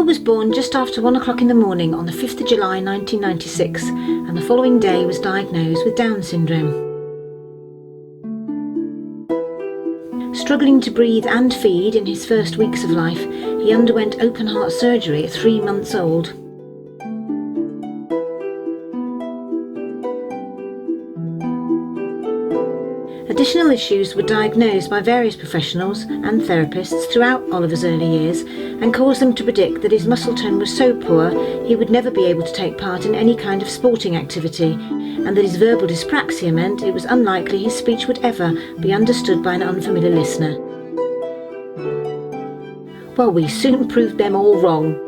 was born just after 1 o'clock in the morning on the 5th of July 1996, and the following day was diagnosed with Down syndrome. Struggling to breathe and feed in his first weeks of life, he underwent open heart surgery at 3 months old. Additional issues were diagnosed by various professionals and therapists throughout Oliver's early years and caused them to predict that his muscle tone was so poor he would never be able to take part in any kind of sporting activity, and that his verbal dyspraxia meant it was unlikely his speech would ever be understood by an unfamiliar listener. Well, we soon proved them all wrong.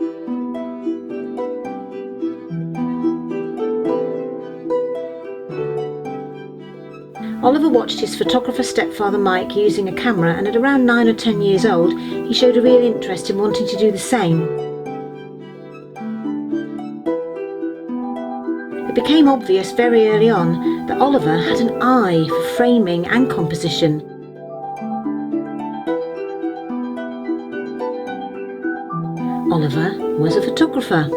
Oliver watched his photographer stepfather Mike using a camera, and at around 9 or 10 years old he showed a real interest in wanting to do the same. It became obvious very early on that Oliver had an eye for framing and composition. Oliver was a photographer.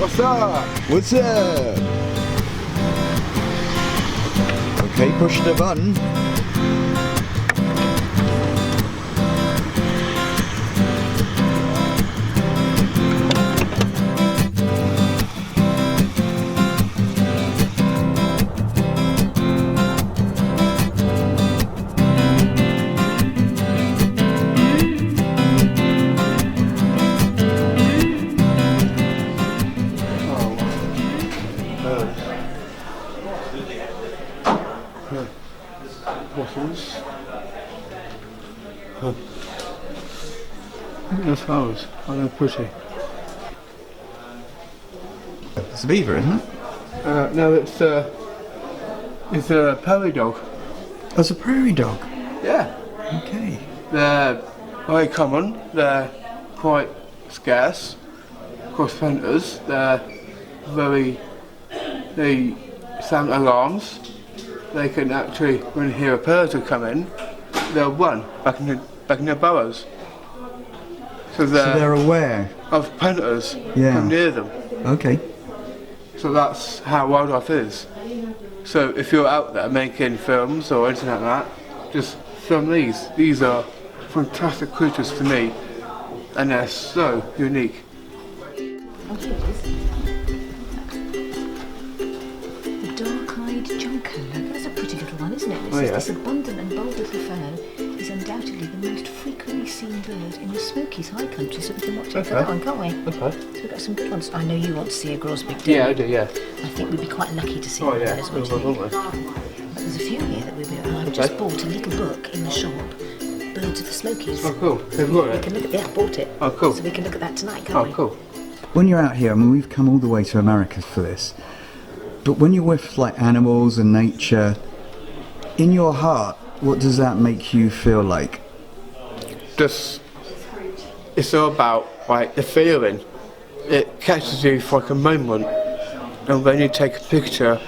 What's up? What's up? Okay, push the button. Waffles. Look at those flowers. Oh, they're pretty. It's a beaver, isn't it? No, it's a prairie dog. Oh, it's a prairie dog. Yeah. Okay. They're very common. They're quite scarce. Of course, hunters. They sound alarms. They can actually, when they hear a predator come in, they'll run back in their burrows. So they're aware of predators Yeah. come near them. Okay. So that's how wildlife is. So if you're out there making films or anything like that, just film these. These are fantastic creatures to me, and they're so unique. Dark-eyed junco. That's a pretty little one, isn't it? Oh, yeah. This abundant and bold little fern is undoubtedly the most frequently seen bird in the Smokies high country, so we can watch it for that one, can't we? Okay. So we've got some good ones. I know you want to see a grosbeak, don't you? Yeah, I do, yeah. I think we'd be quite lucky to see Oh, one yeah. of those, wouldn't we? But there's a few here that we've been. I've just bought a little book in the shop, Birds of the Smokies. Oh, cool. They've got We it. can look at I bought it. Oh, cool. So we can look at that tonight, can't we? Oh, cool. When you're out here, I mean, we've come all the way to America for this, but when you're with like animals and nature, in your heart, what does that make you feel like? Just, it's all about like the feeling. It catches you for like a moment, and when you take a picture,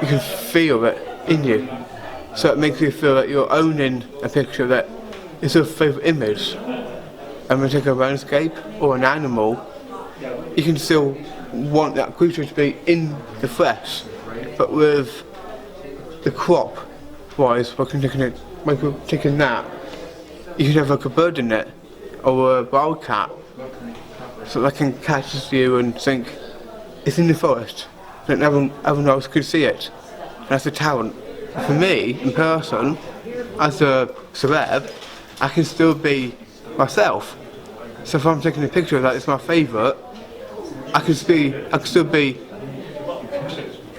you can feel it in you. So it makes you feel that you're owning a picture that is your favourite image. And when you take a landscape or an animal, you can still want that creature to be in the flesh, but with the crop wise, by taking that, you can have like a bird in it, or a wildcat, so that can catch you and think it's in the forest, and everyone else could see it. And that's a talent. For me, in person, as a celeb, I can still be myself. So if I'm taking a picture that is my favourite, I can still be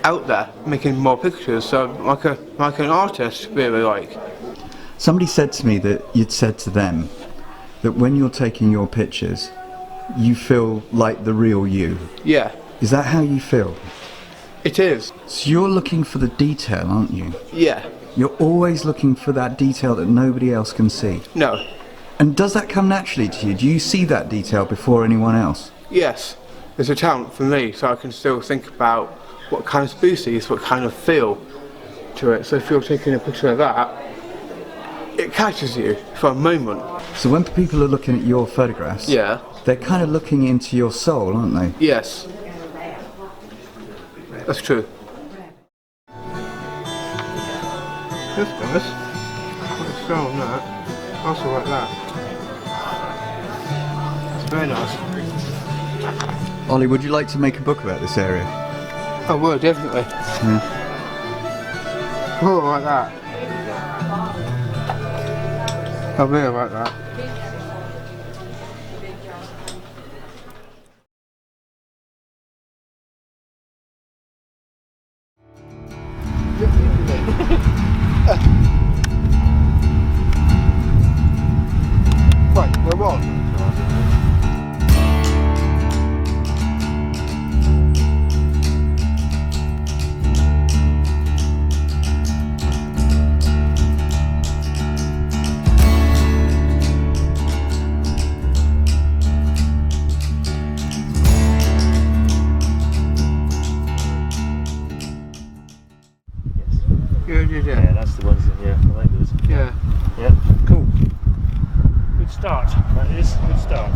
out there making more pictures. So like an artist, really like. Somebody said to me that you'd said to them that when you're taking your pictures, you feel like the real you. Yeah. Is that how you feel? It is. So you're looking for the detail, aren't you? Yeah. You're always looking for that detail that nobody else can see. No. And does that come naturally to you? Do you see that detail before anyone else? Yes. It's a talent for me, so I can still think about what kind of species, what kind of feel to it. So if you're taking a picture of that, it catches you for a moment. So when people are looking at your photographs, Yeah. they're kind of looking into your soul, aren't they? Yes. That's true. This does. Let's go on that. Also like that. It's very nice. Ollie, would you like to make a book about this area? I would, definitely. Yeah. Oh, like that. I really like that. Right, we're on. Yeah, that's the ones that, yeah, I like those. Yeah. Yeah, cool. Good start, that is, good start.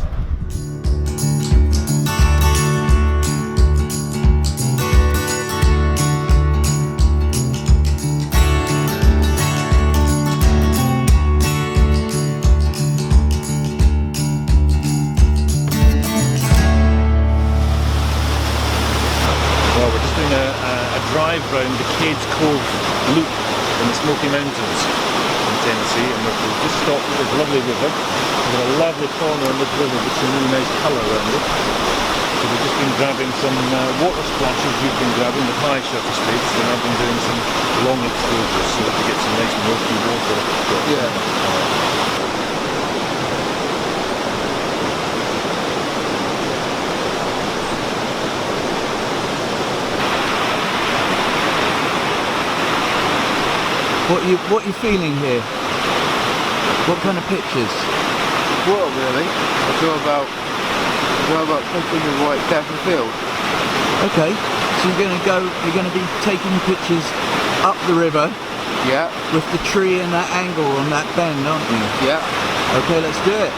Well, we're just doing a drive round the Cades Cove loop in the Smoky Mountains in Tennessee, and we've just stopped at this lovely river. We've got a lovely corner on this river with some really nice colour around it. So we've just been grabbing some water splashes. We've been grabbing the high shutter speeds, and I've been doing some long exposures so that we get some nice milky water. Yeah. What are you feeling here? What kind of pictures? Well, really, it's all about taking the right depth of field. Okay, so you're going to be taking pictures up the river Yeah, with the tree and that angle on that bend, aren't you? yeah. Okay, let's do it.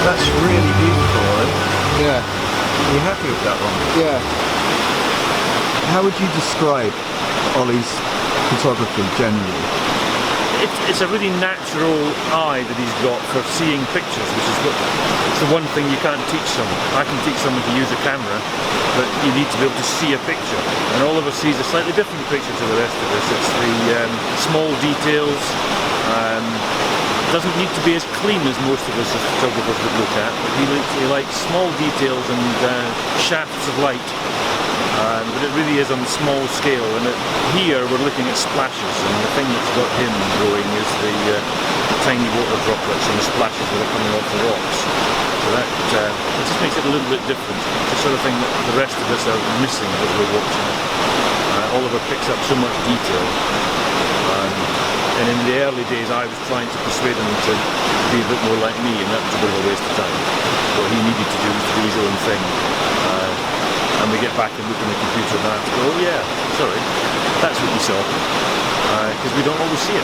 That's really beautiful, Ollie. Yeah, Are you happy with that one? yeah. How would you describe Ollie's photography generally? It's a really natural eye that he's got for seeing pictures, which is it's the one thing you can't teach someone. I can teach someone to use a camera, but you need to be able to see a picture. And Oliver sees a slightly different picture to the rest of us. It's the small details. Doesn't need to be as clean as most of us as photographers would look at, but he likes small details and shafts of light But it really is on a small scale, and here we're looking at splashes, and the thing that's got him going is the tiny water droplets and the splashes that are coming off the rocks. So that it just makes it a little bit different. It's the sort of thing that the rest of us are missing as we're watching it. Oliver picks up so much detail, and in the early days I was trying to persuade him to be a bit more like me, and that was a bit of a waste of time. What he needed to do was to do his own thing. And we get back and look in the computer and go, oh yeah, sorry, that's what we saw, because we don't always see it.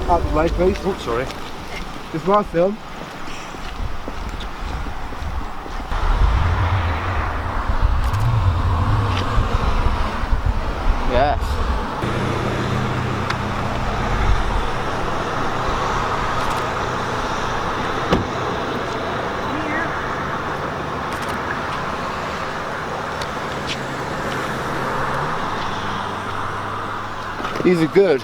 Out the way, please. Oh, sorry. Just my film. Yes. These are good.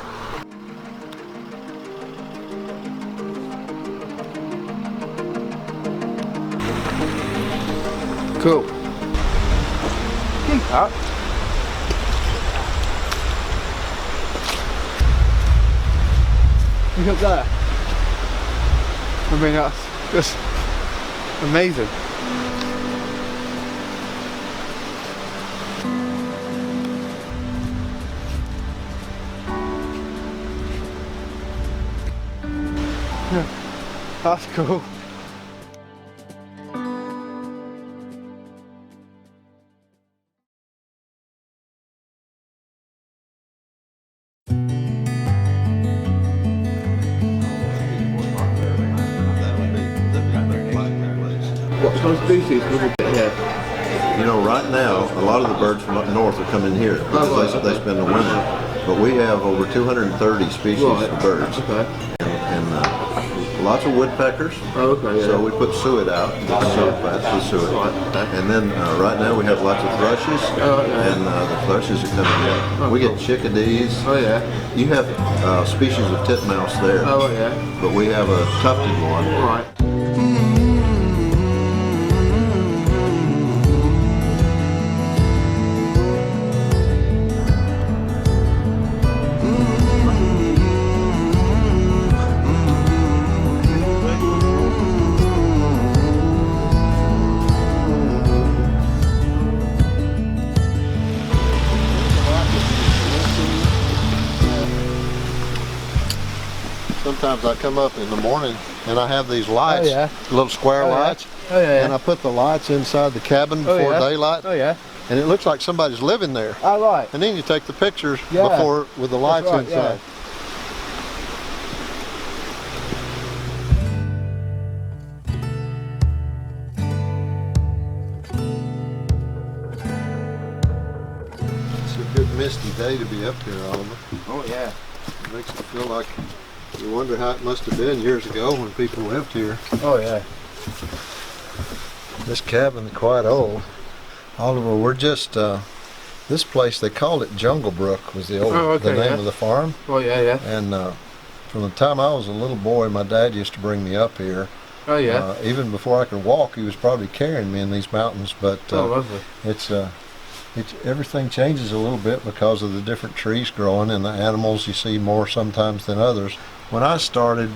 Cool. Keep that. Look up there. I mean, that's just amazing. That's cool. What kind of species will we get here? You know, right now, a lot of the birds from up north are coming here because they spend the winter. But we have over 230 species of birds. Okay. And lots of woodpeckers. Oh, okay, yeah. So we put suet out, suet plants with suet. And then right now we have lots of thrushes, and the thrushes are coming in. We get chickadees. Oh yeah. You have species of titmouse there. Oh yeah. But we have a tufted one. Right. Sometimes I come up in the morning and I have these lights, little square lights, and I put the lights inside the cabin before daylight. Oh yeah. And it looks like somebody's living there. Oh right. And then you take the pictures before with the lights inside. It's a good misty day to be up here, Oliver. Oh yeah. It makes you feel like you wonder how it must have been years ago when people lived here. Oh yeah. This cabin's quite old. Oliver, we're just, this place, they called it Jungle Brook, was the name of the farm. Oh yeah. And from the time I was a little boy, my dad used to bring me up here. Oh yeah. Even before I could walk, he was probably carrying me in these mountains. But lovely. It's everything changes a little bit because of the different trees growing and the animals you see more sometimes than others. When I started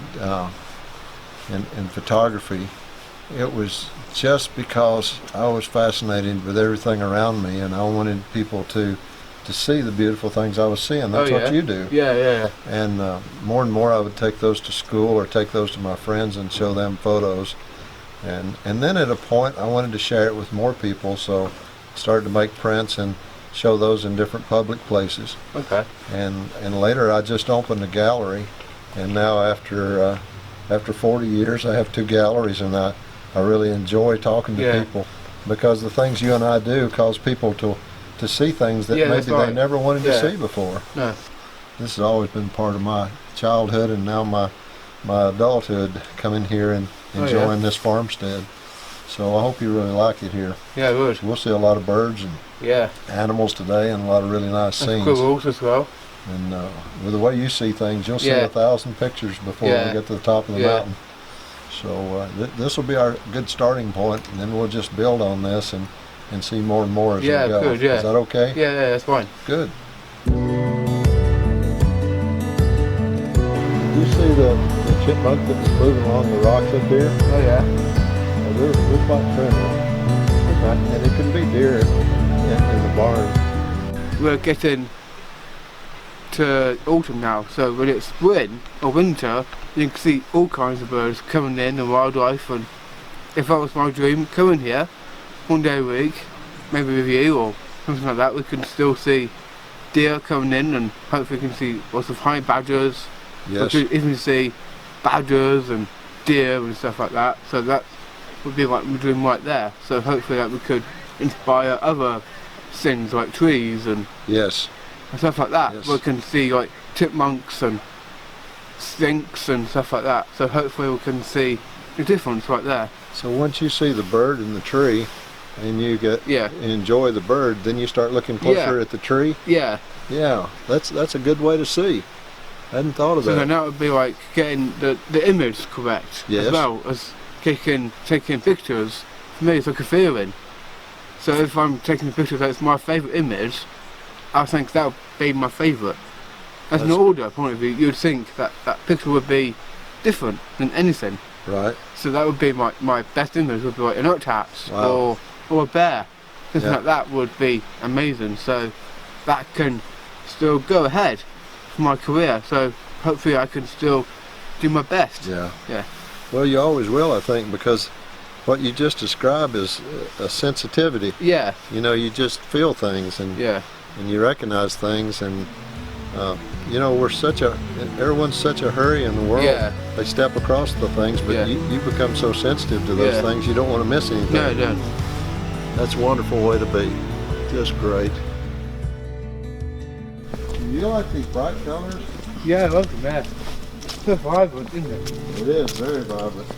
in photography, it was just because I was fascinated with everything around me, and I wanted people to see the beautiful things I was seeing. That's what you do. Yeah. And more and more I would take those to school or take those to my friends and show them photos. And then at a point I wanted to share it with more people, so I started to make prints and show those in different public places. Okay. And later I just opened a gallery, and now after 40 years I have 2 galleries, and I really enjoy talking to people, because the things you and I do cause people to see things that maybe they never wanted to see before. No. This has always been part of my childhood and now my adulthood, coming here and enjoying this farmstead. So I hope you really like it here. Yeah, it would. We'll see a lot of birds and animals today, and a lot of really nice scenes. Squirrels as well. And with the way you see things, you'll see 1,000 pictures before we get to the top of the mountain. So this will be our good starting point, and then we'll just build on this and see more and more as we go. Good, yeah. Is that okay? Yeah, that's fine. Good. You see the chipmunk that was moving along the rocks up here? Oh yeah. Well, they're quite friendly. And it can be deer in the barn. We're getting to autumn now, so when it's spring or winter, you can see all kinds of birds coming in and wildlife. And if that was my dream, coming here one day a week, maybe with you or something like that, we can still see deer coming in, and hopefully we can see lots of honey badgers. Yes. We can even see badgers and deer and stuff like that. So that would be like my dream right there. So hopefully that we could inspire other things like trees and stuff like that. Yes. We can see like chipmunks and skinks and stuff like that. So hopefully we can see the difference right there. So once you see the bird in the tree and you enjoy the bird, then you start looking closer at the tree. Yeah. Yeah, that's a good way to see. I hadn't thought of that. So then that would be like getting the image correct as well as taking pictures. For me, it's like a feeling. So if I'm taking a picture that's my favourite image, I think that would be my favourite. As an order point of view, you'd think that picture would be different than anything. Right. So that would be my best image, would be like an ox or a bear. Something like that would be amazing. So that can still go ahead for my career. So hopefully I can still do my best. Yeah. Yeah. Well, you always will, I think, because what you just described is a sensitivity. Yeah. You know, you just feel things and you recognize things, and you know, everyone's such a hurry in the world. Yeah. They step across the things, but you become so sensitive to those things, you don't want to miss anything. No, I don't. That's a wonderful way to be. Just great. You like these bright colors? Yeah, I love them, yeah. It's so vibrant, isn't it? It is, very vibrant.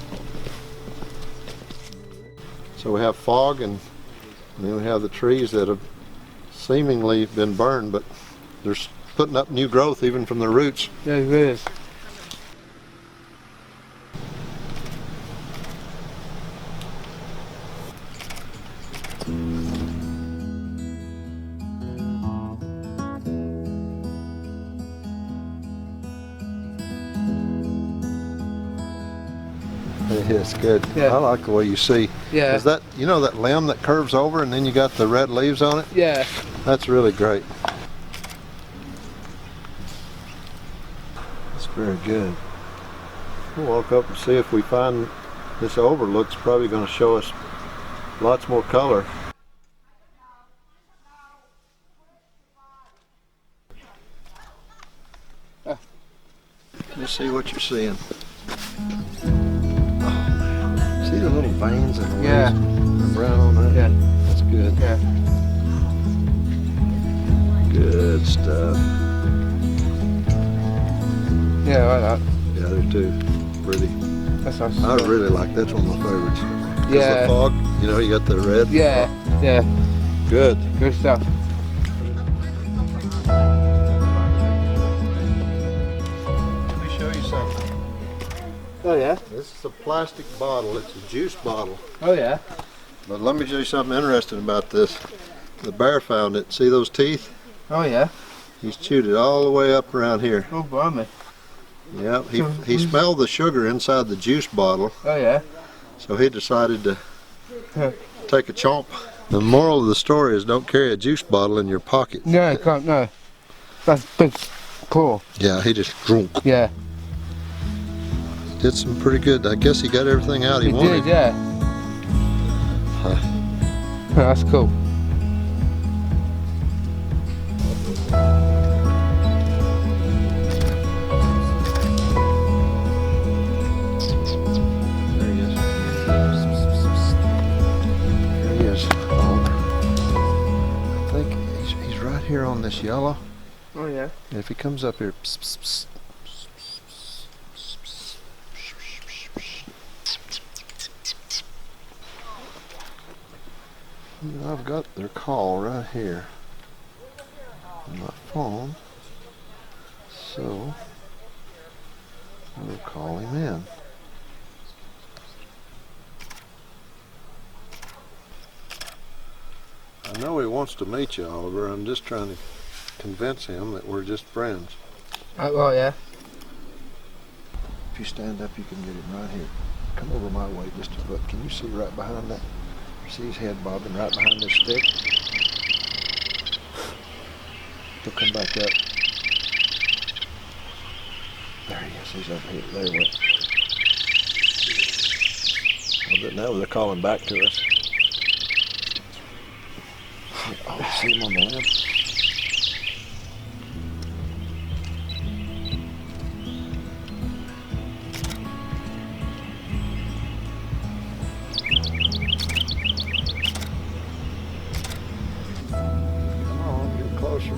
So we have fog, and then we have the trees that have seemingly been burned, but they're putting up new growth even from the roots. Yeah, it is. It's good. Yeah. I like the way you see. Yeah. Is that, you know, that limb that curves over and then you got the red leaves on it? Yeah. That's really great. That's very good. We'll walk up and see if we find this overlook's probably going to show us lots more color. Let's see what you're seeing. See the little veins in the leaves? The brown on that? Yeah. That's good. Yeah. Good stuff. Yeah, I like that. Yeah, they're too pretty. That's nice. I really like that's one of my favorites. 'Cause Yeah. the fog, you know, you got the red. Yeah, yeah. Good. Good stuff. Let me show you something. Oh yeah? This is a plastic bottle. It's a juice bottle. Oh yeah? But let me show you something interesting about this. The bear found it. See those teeth? Oh yeah? He's chewed it all the way up around here. Oh blimey. Yep. He smelled the sugar inside the juice bottle, Oh yeah? So he decided to take a chomp. The moral of the story is don't carry a juice bottle in your pocket. No, can't, no. That's big pull. Yeah, he just drunk. Yeah. Did some pretty good. I guess he got everything out he wanted. Did, yeah. That's cool. There he is. There he is. I think he's right here on this yellow. Oh yeah. And if he comes up here, I've got their call right here on my phone, so we'll call him in. I know he wants to meet you, Oliver. I'm just trying to convince him that we're just friends. Well, yeah. If you stand up, you can get him right here. Come over my way just a foot. Can you see right behind that? See his head bobbing right behind this stick? He'll come back up. There he is. He's over here. There he went. Well, now they're calling back to us. Oh, see him on the limb? Come on, get closer.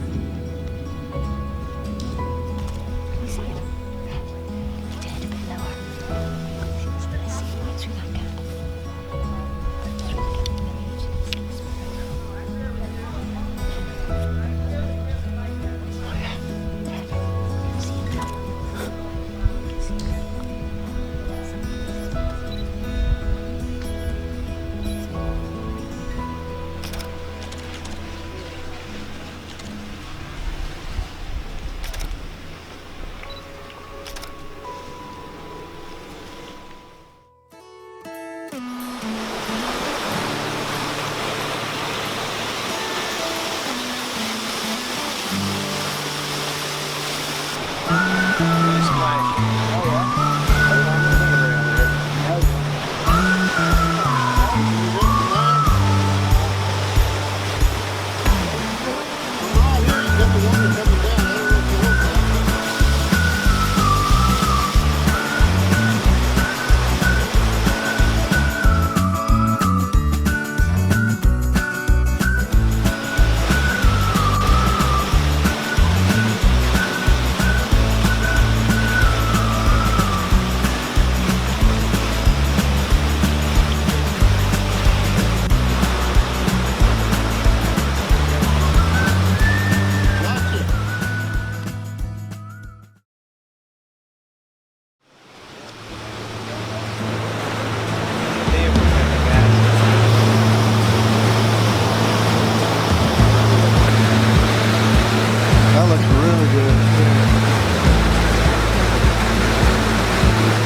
That looks really good.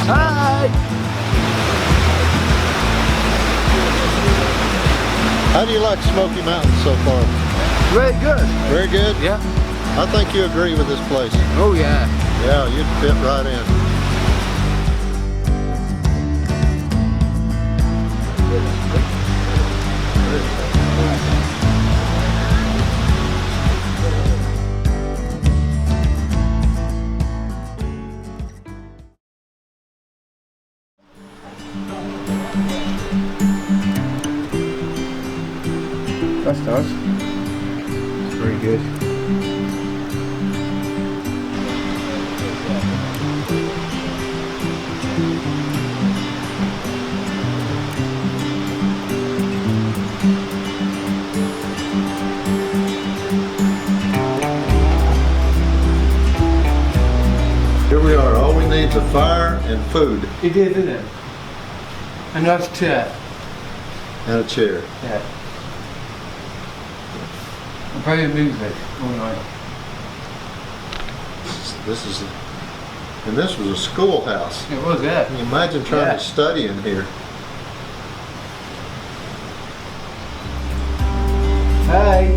Hi! How do you like Smoky Mountains so far? Very good. Very good? Yeah. I think you agree with this place. Oh yeah. Yeah, you'd fit right in. That's nice. Very good. Here we are. All we need is a fire and food It did, didn't it? A nice chair. and a chair. Yeah. I'm playing music all night. This is, and this was a schoolhouse. It was, yeah. Can you imagine trying Yeah. to study in here? Hey.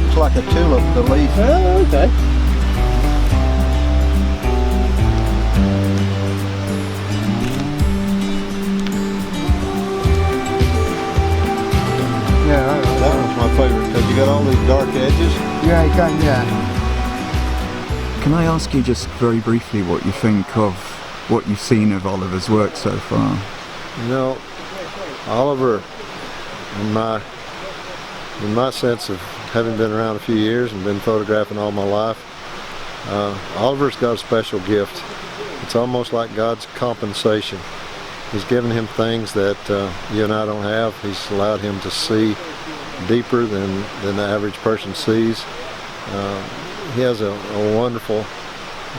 It's like a tulip, the leaf. Oh, okay. Yeah, That one's my favorite because you got all these dark edges. yeah, you can, yeah. Can I ask you just very briefly what you think of what you've seen of Oliver's work so far? You know, Oliver, in my sense of having been around a few years and been photographing all my life, Oliver's got a special gift. It's almost like God's compensation. He's given him things that you and I don't have. He's allowed him to see deeper than the average person sees. He has a wonderful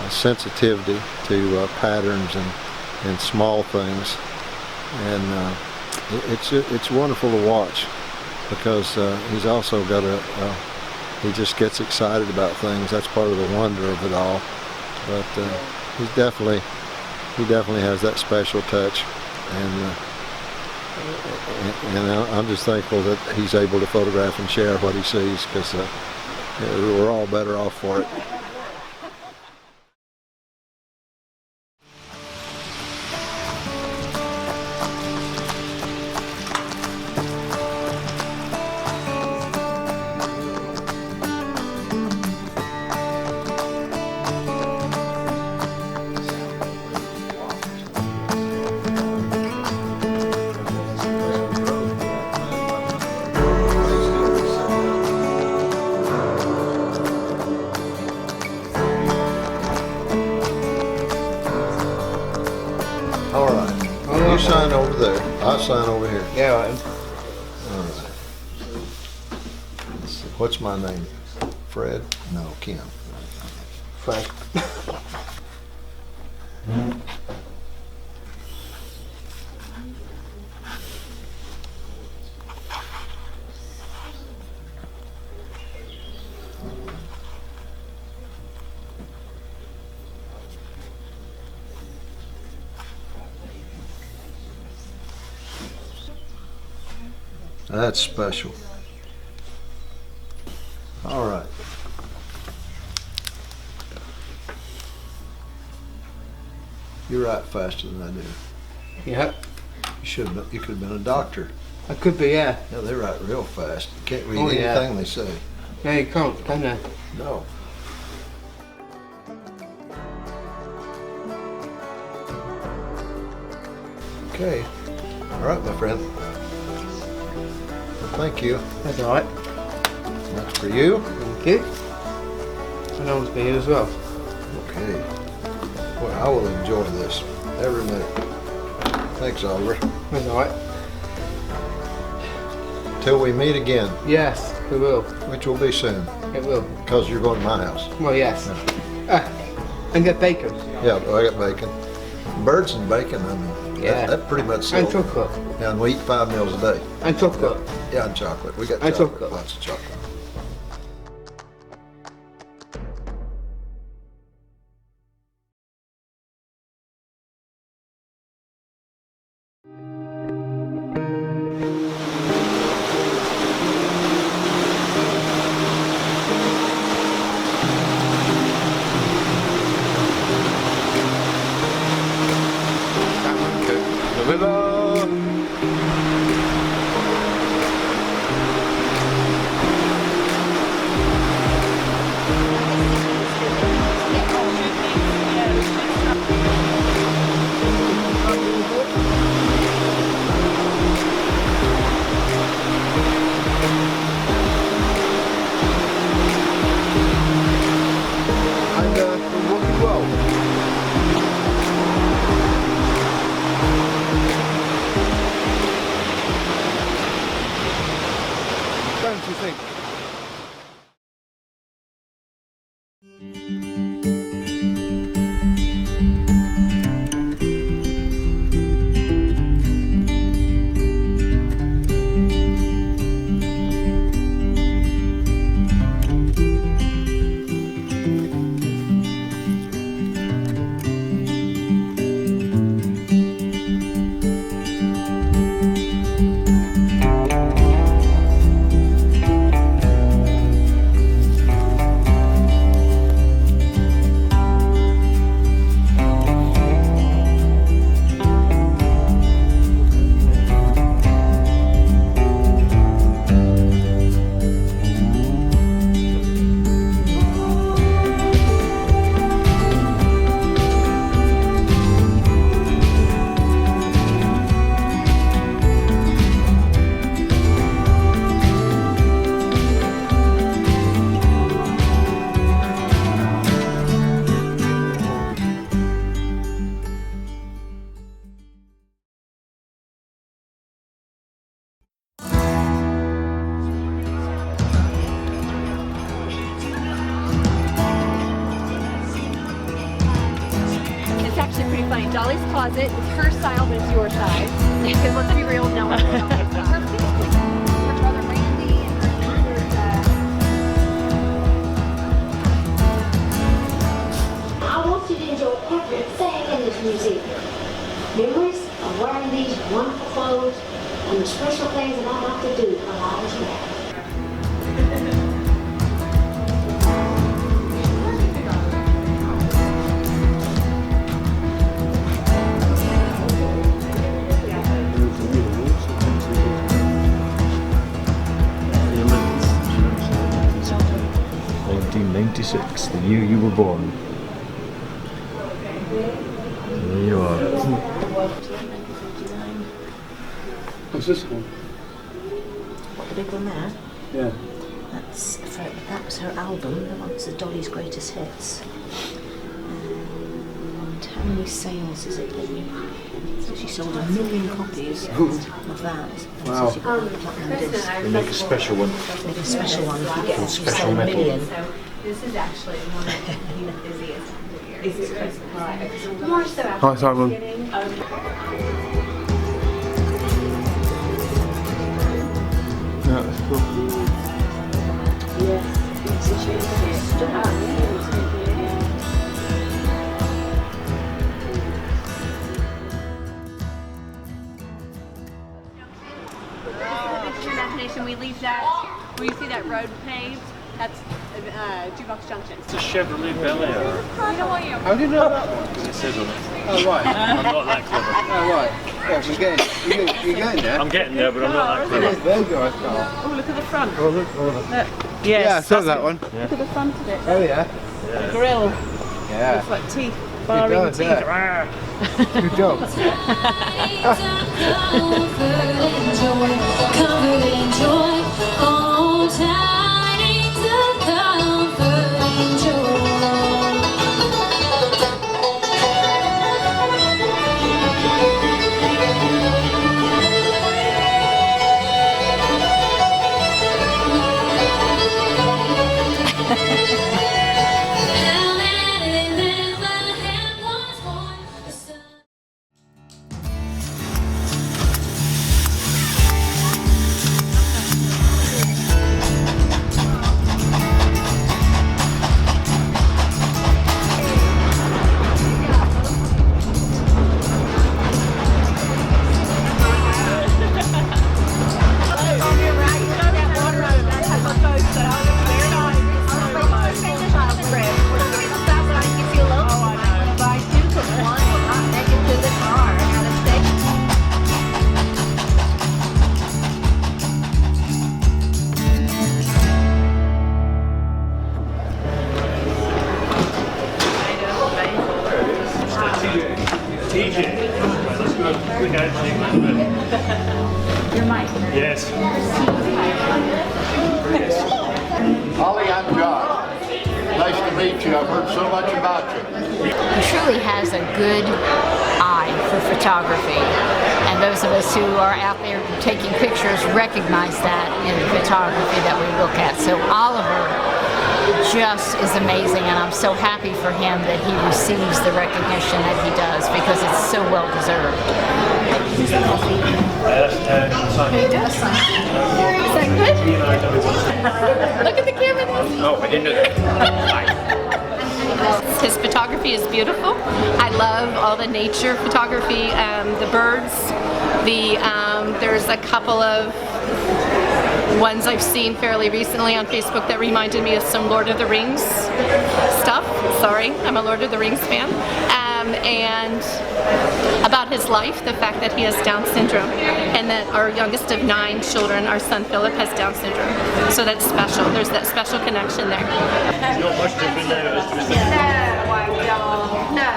sensitivity to patterns and small things, and it's wonderful to watch because he's also got he just gets excited about things. That's part of the wonder of it all. But he definitely has that special touch, and I'm just thankful that he's able to photograph and share what he sees, because we're all better off for it. All right. You sign over there. I sign over here. Yeah, right. All right. Let's see. What's my name? Fred? No, Kim. Fred. That's special. All right. You write faster than I do. Yeah, You could have been a doctor. I could be, yeah. Yeah, they write real fast. You can't read Oh, yeah. anything they say. Yeah, you can't, can you? No. Okay. All right, my friend. Well, thank you. That's all right. That's for you. Thank you. And I was for you as well. Okay. Well, I will enjoy this every minute. Thanks, Oliver. That's all right. Till we meet again, Yes, we will. which will be soon, It will. because you're going to my house. Well, yes. And get bacon. Yeah, I got bacon. Birds and bacon, I mean, Yeah. that pretty much And sells it. chocolate. Yeah, and we eat 5 meals a day. And chocolate. Yeah, and chocolate. We got And chocolate, chocolate. lots of chocolate. The river. Dolly's closet. It's her style, but it's your size. Because let's be real, no one knows her family. Her brother Randy and her sister. I want you to enjoy everything in this museum. Memories of wearing these wonderful clothes and the special things that I like to do while I was married. The year you were born. There you are. What's this one? The big one there? Yeah. That was her album, the one that's Dolly's greatest hits. And how many sales is it been? So she sold 1 million copies of that. Wow. So she got a platinum disc. We make a special one. Make a special one. If you get Special sell 1 metal. million. This is actually one of the busiest years. More so after Hi, Simon. Thanksgiving. Yeah, that's cool. Yes. So she stood up. Your imagination, we leave that, where you see that road paved, that's Jukebox Junction. It's a Chevrolet Bel Air. We don't want you. How do you know that one? It says on it. Oh, right. I'm not that clever. Oh, right. Yeah, we're getting, you're getting there. I'm getting there, but I'm not that clever. There you go. Oh, look at the front. Oh, look. Yes. Yeah, I saw that one. Look at the front of it. Oh, yeah. The grill. Yeah. It's like teeth. It Barring does, teeth. yeah. Good job. Comfort and joy, all tidings of comfort and joy. Your mic. Yes. Holly, I'm John. Nice to meet you. I've heard so much about you. He truly has a good eye for photography, and those of us who are out there taking pictures recognize that in the photography that we look at. So Oliver just is amazing, and I'm so happy for him that he receives the recognition that he does, because it's so well deserved. He does something. Is that good? Look at the camera. Oh, I didn't know that. His photography is beautiful. I love all the nature photography, the birds. There's a couple of ones I've seen fairly recently on Facebook that reminded me of some Lord of the Rings stuff. Sorry, I'm a Lord of the Rings fan. And about his life, the fact that he has Down syndrome, and that our youngest of 9 children, our son Philip, has Down syndrome. So that's special. There's that special connection there. It's not much different there. It's just No, I don't. No.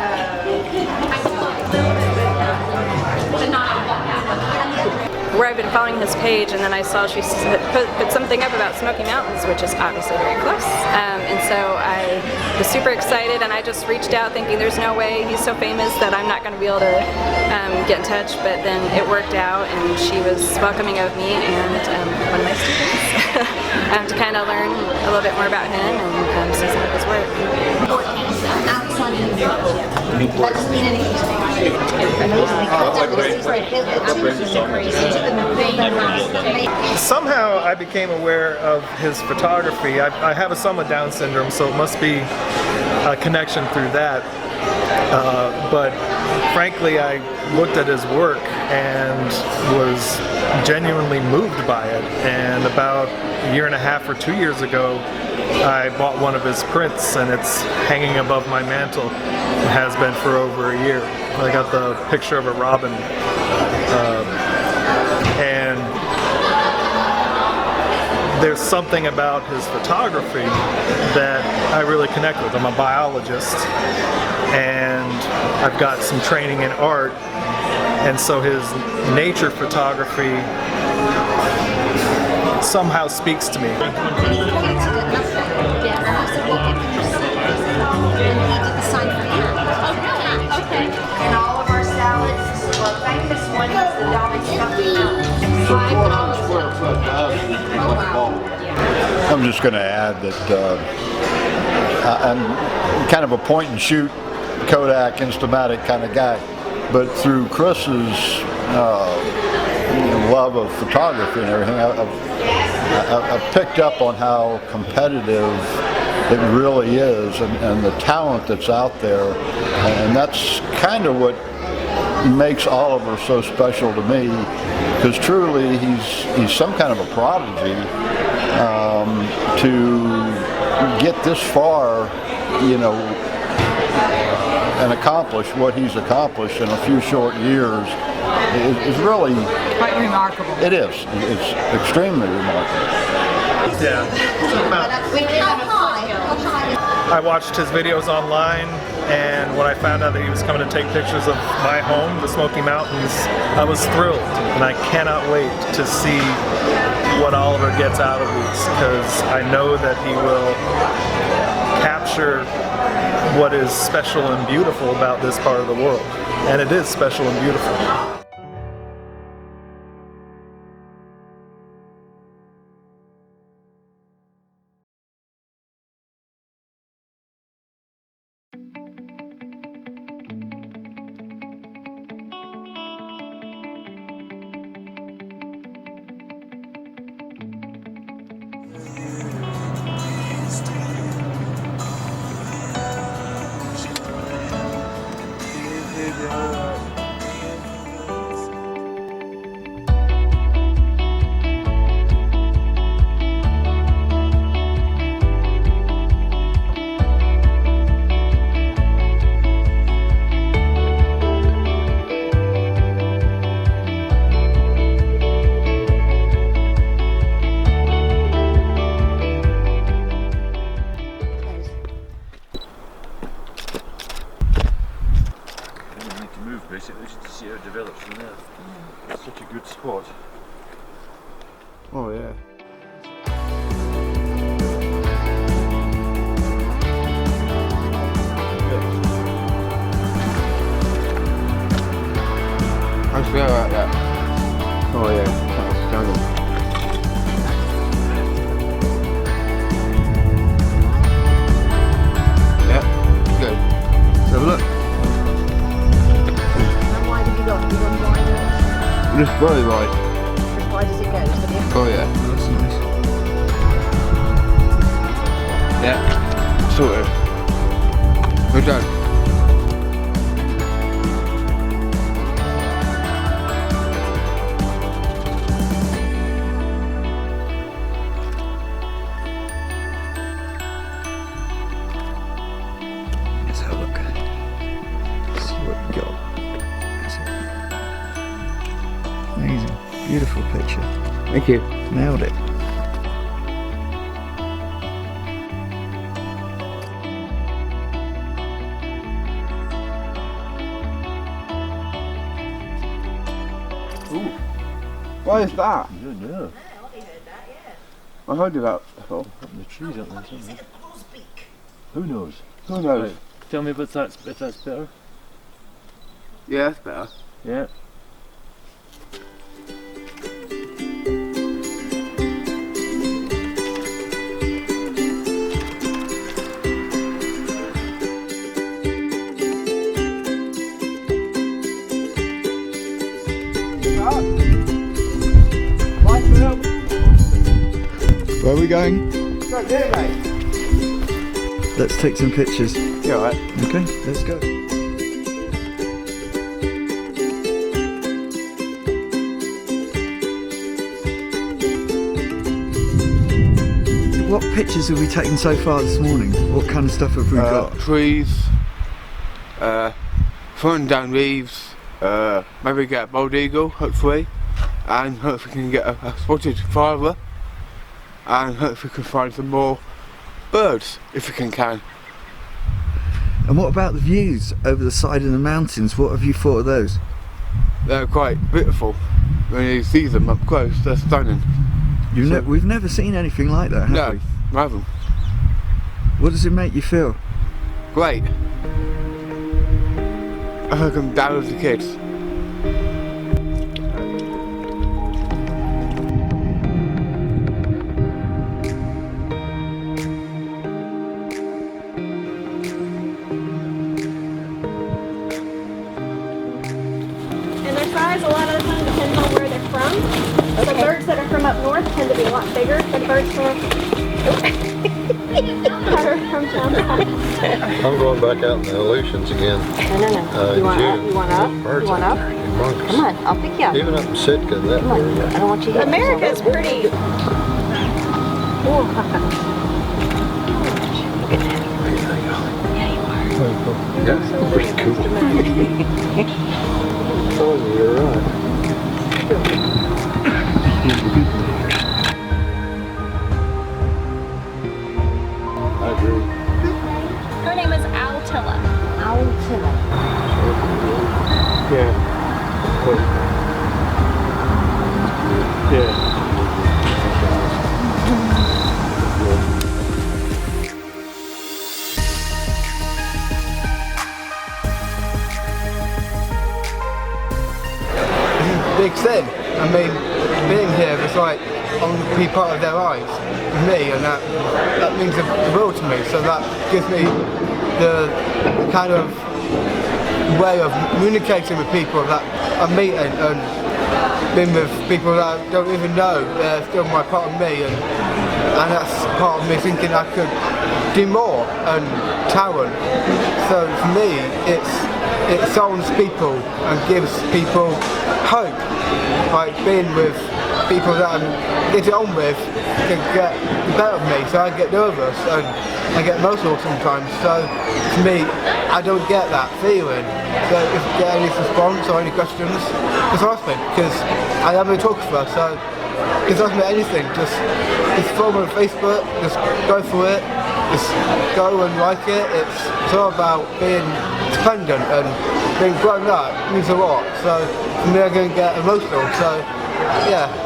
Where I've been following his page, and then I saw she put something up about Smoky Mountains, which is obviously very close. And so I was super excited, and I just reached out thinking there's no way, he's so famous that I'm not going to be able to get in touch, but then it worked out, and she was welcoming of me and one of my students to kind of learn a little bit more about him and see some of his work. outside of Newport. That doesn't mean anything to me. Somehow I became aware of his photography. I have a son with Down syndrome, so it must be a connection through that. But frankly, I looked at his work and was genuinely moved by it. And about a year and a half or 2 years ago, I bought one of his prints, and it's hanging above my mantle. It has been for over a year. I got the picture of a robin, and there's something about his photography that I really connect with. I'm a biologist, and I've got some training in art, and so his nature photography somehow speaks to me. And all of our salads, our famous one is the Dolly Stuffing. I'm just going to add that I'm kind of a point and shoot Kodak Instamatic kind of guy, but through Chris's love of photography and everything, I've picked up on how competitive it really is, and the talent that's out there, and that's kind of what makes Oliver so special to me, because truly he's some kind of a prodigy. To get this far, and accomplish what he's accomplished in a few short years is really quite remarkable. It is. It's extremely remarkable. Yeah. I watched his videos online, and when I found out that he was coming to take pictures of my home, the Smoky Mountains, I was thrilled, and I cannot wait to see what Oliver gets out of these, because I know that he will capture what is special and beautiful about this part of the world, and it is special and beautiful. Basically, just to see how it develops from there. It's such a good spot. Oh yeah. I feel like that. Oh yeah, that's stunning. Yeah, good. Let's have a look. Just very wide. As wide as it goes, doesn't it? Oh yeah, that's nice. Yeah, sorted. We're done. Let's have a look. See what we got. Amazing. Beautiful picture. Thank you. Nailed it. Ooh. What is that? I don't know. I heard of that before. Up in the trees, aren't they? Somewhere. Who knows? Who knows? Right. Tell me if that's better. Yeah, that's better. Yeah. Where are we going? Right there, mate. Let's take some pictures. You alright? Okay, let's go. What pictures have we taken so far this morning? What kind of stuff have we got? Trees, floating down leaves, maybe get a bald eagle, hopefully, and hopefully we can get a spotted phalarope, and hopefully we can find some more birds, if we can. And what about the views over the side of the mountains? What have you thought of those? They're quite beautiful. When you see them up close, they're stunning. We've never seen anything like that, have we? No, I haven't. What does it make you feel? Great. I think I'm down with the kids. And their size, a lot of the time, depends on where they're from. So birds that are from up north tend to be a lot bigger than birds from down south. I'm going back out in the Aleutians again. No. You want up? You want up? Birds You want out up? there, humongous. Come on, I'll pick you up. Even up in Sitka, that Come on, area. I don't want you to hit America's pretty. Yeah, pretty cool. Oh, you're right. I agree. Her name is Altilla. Altilla. Yeah. Yeah. Big thing. I mean, being here is like I want to be part of their lives with me, and that means the world to me. So that gives me the kind of way of communicating with people that I'm meeting and being with people that I don't even know. They're still my part of me, and that's part of me thinking I could do more and talent. So for me, it sounds people and gives people hope. Like being with people that I'm getting on with can get the better of me, so I get nervous and I get emotional sometimes. So to me, I don't get that feeling. So if you get any response or any questions, just ask me, because I am a photographer, so just ask me anything. Just follow me on Facebook, just go for it, just go and like it. It's all about being dependent and being grown up. It means a lot. So for me, I'm going to get emotional. So yeah.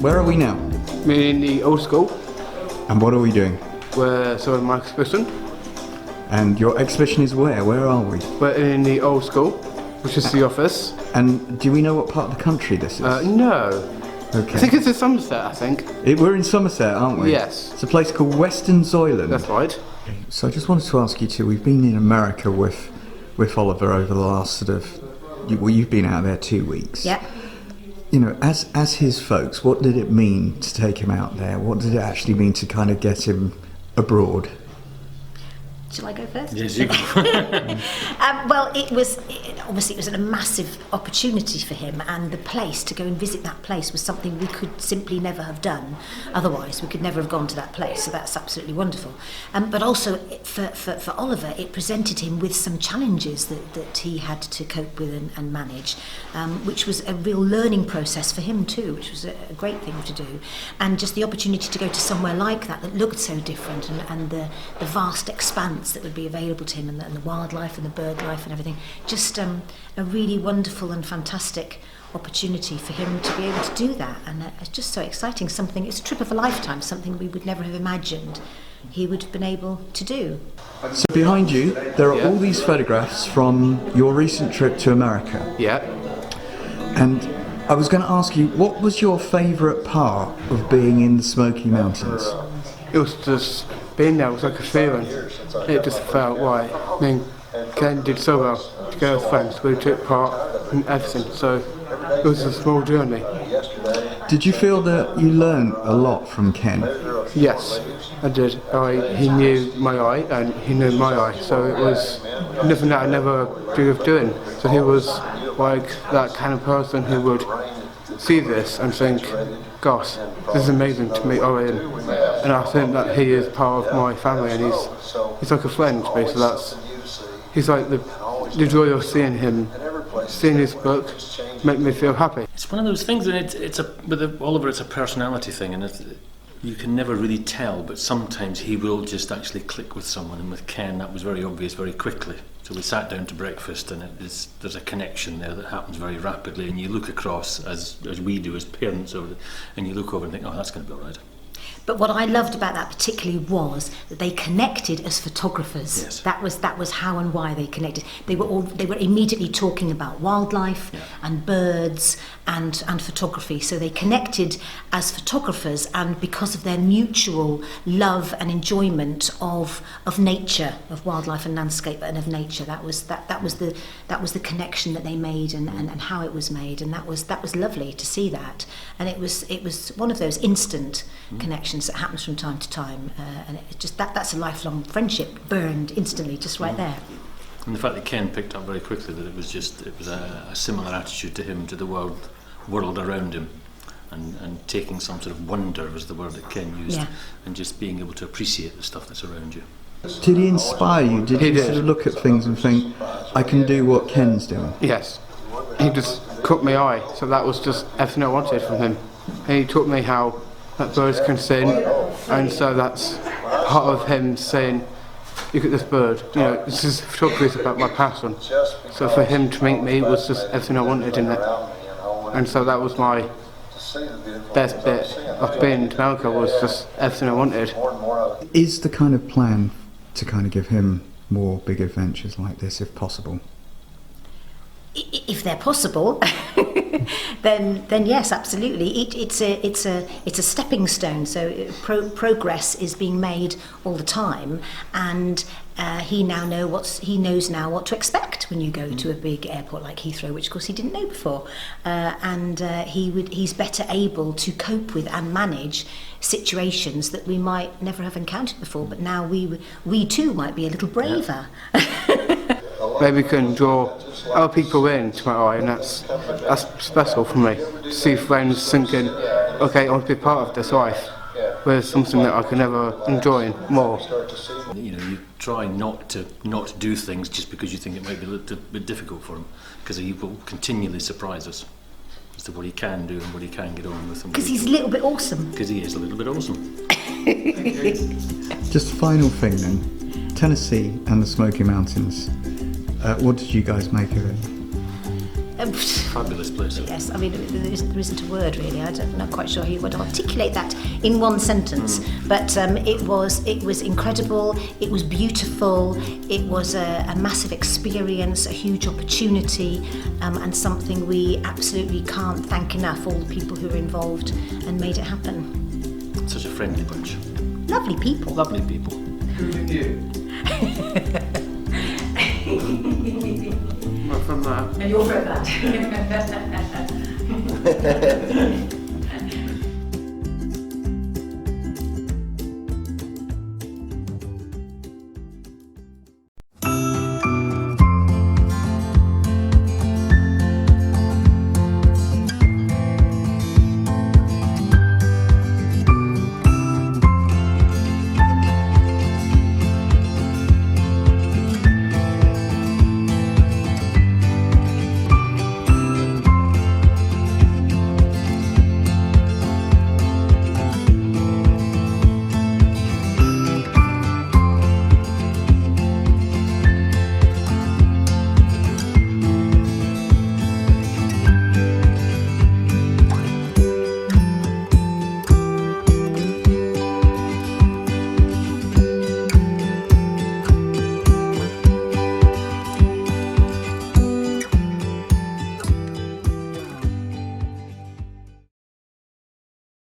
Where are we now? We're in the old school. And what are we doing? We're sort of my exhibition. And your exhibition is where? Where are we? We're in the old school, which is the office. And do we know what part of the country this is? No. Okay. I think it's in Somerset, I think. We're in Somerset, aren't we? Yes. It's a place called Western Zoyland. That's right. So I just wanted to ask you too, we've been in America with Oliver over the last sort of, you've been out there 2 weeks. Yeah. You know, as his folks, what did it mean to take him out there? What did it actually mean to kind of get him abroad? Shall I go first? Yes, you go. Well, it was obviously it was a massive opportunity for him, and the place, to go and visit that place, was something we could simply never have done otherwise. We could never have gone to that place, so that's absolutely wonderful. But also for Oliver, it presented him with some challenges that he had to cope with and manage, which was a real learning process for him too, which was a great thing to do. And just the opportunity to go to somewhere like that looked so different, and the vast expanse that would be available to him, and the wildlife and the bird life and everything, just a really wonderful and fantastic opportunity for him to be able to do that. And it's just so exciting. It's a trip of a lifetime, something we would never have imagined he would have been able to do. So behind you, there are all these photographs from your recent trip to America. Yeah. And I was going to ask you, what was your favourite part of being in the Smoky Mountains? It was just being there was like a feeling. It just felt right. I mean, Ken did so well to go with friends. We took part in everything, so it was a small journey. Did you feel that you learned a lot from Ken? Yes, I did. He knew my eye and he knew my eye, so it was nothing that I never dreamed of doing. So he was like that kind of person who would see this and think, gosh, this is amazing to meet Orion. And I think that he is part of my family, and he's like a friend, basically. He's like the joy of seeing him, seeing his book, make me feel happy. It's one of those things, and with Oliver, it's a personality thing, and you can never really tell, but sometimes he will just actually click with someone, and with Ken that was very obvious very quickly. So we sat down to breakfast, and there's a connection there that happens very rapidly, and you look across, as we do as parents, and you look over and think, oh, that's going to be all right. But what I loved about that particularly was that they connected as photographers. Yes. That was how and why they connected. They were immediately talking about wildlife and birds and photography. So they connected as photographers, and because of their mutual love and enjoyment of nature, of wildlife and landscape and of nature, that was the connection that they made, and how it was made, and that was lovely to see that. And it was one of those instant connections that happens from time to time, and it just that's a lifelong friendship burned instantly just right there. And the fact that Ken picked up very quickly that it was a similar attitude to him, to the world around him, and taking some sort of wonder was the word that Ken used, and just being able to appreciate the stuff that's around you. Did he inspire you? Did you sort of look at things and think, I can do what Ken's doing? Yes. He just caught my eye, so that was just everything I wanted from him. And he taught me how that birds can sing, and so that's part of him saying, look at this bird, this is photography, is about my passion. So for him to meet me was just everything I wanted in it. And so that was my best bit of being to America, was just everything I wanted. Is the kind of plan to kind of give him more big adventures like this, if possible? If they're possible, then yes, absolutely. It's a stepping stone. So progress is being made all the time, and he knows now what to expect when you go to a big airport like Heathrow, which of course he didn't know before, and he's better able to cope with and manage situations that we might never have encountered before. But now we too might be a little braver. Maybe can draw other people into my eye, and that's special for me. To see friends thinking, okay, I want to be part of this life, whereas something that I can never enjoy more. You try not to do things just because you think it might be a little bit difficult for him, because he will continually surprise us as to what he can do and what he can get on with. Because he's a little bit awesome. Because he is a little bit awesome. Just final thing then, Tennessee and the Smoky Mountains. What did you guys make of it? Fabulous place. Yes, I mean there isn't a word really. I'm not quite sure how you would articulate that in one sentence. But it was incredible. It was beautiful. It was a massive experience, a huge opportunity, and something we absolutely can't thank enough all the people who were involved and made it happen. Such a friendly bunch. Lovely people. Lovely people. Who did you? Well, from that. And you're from that.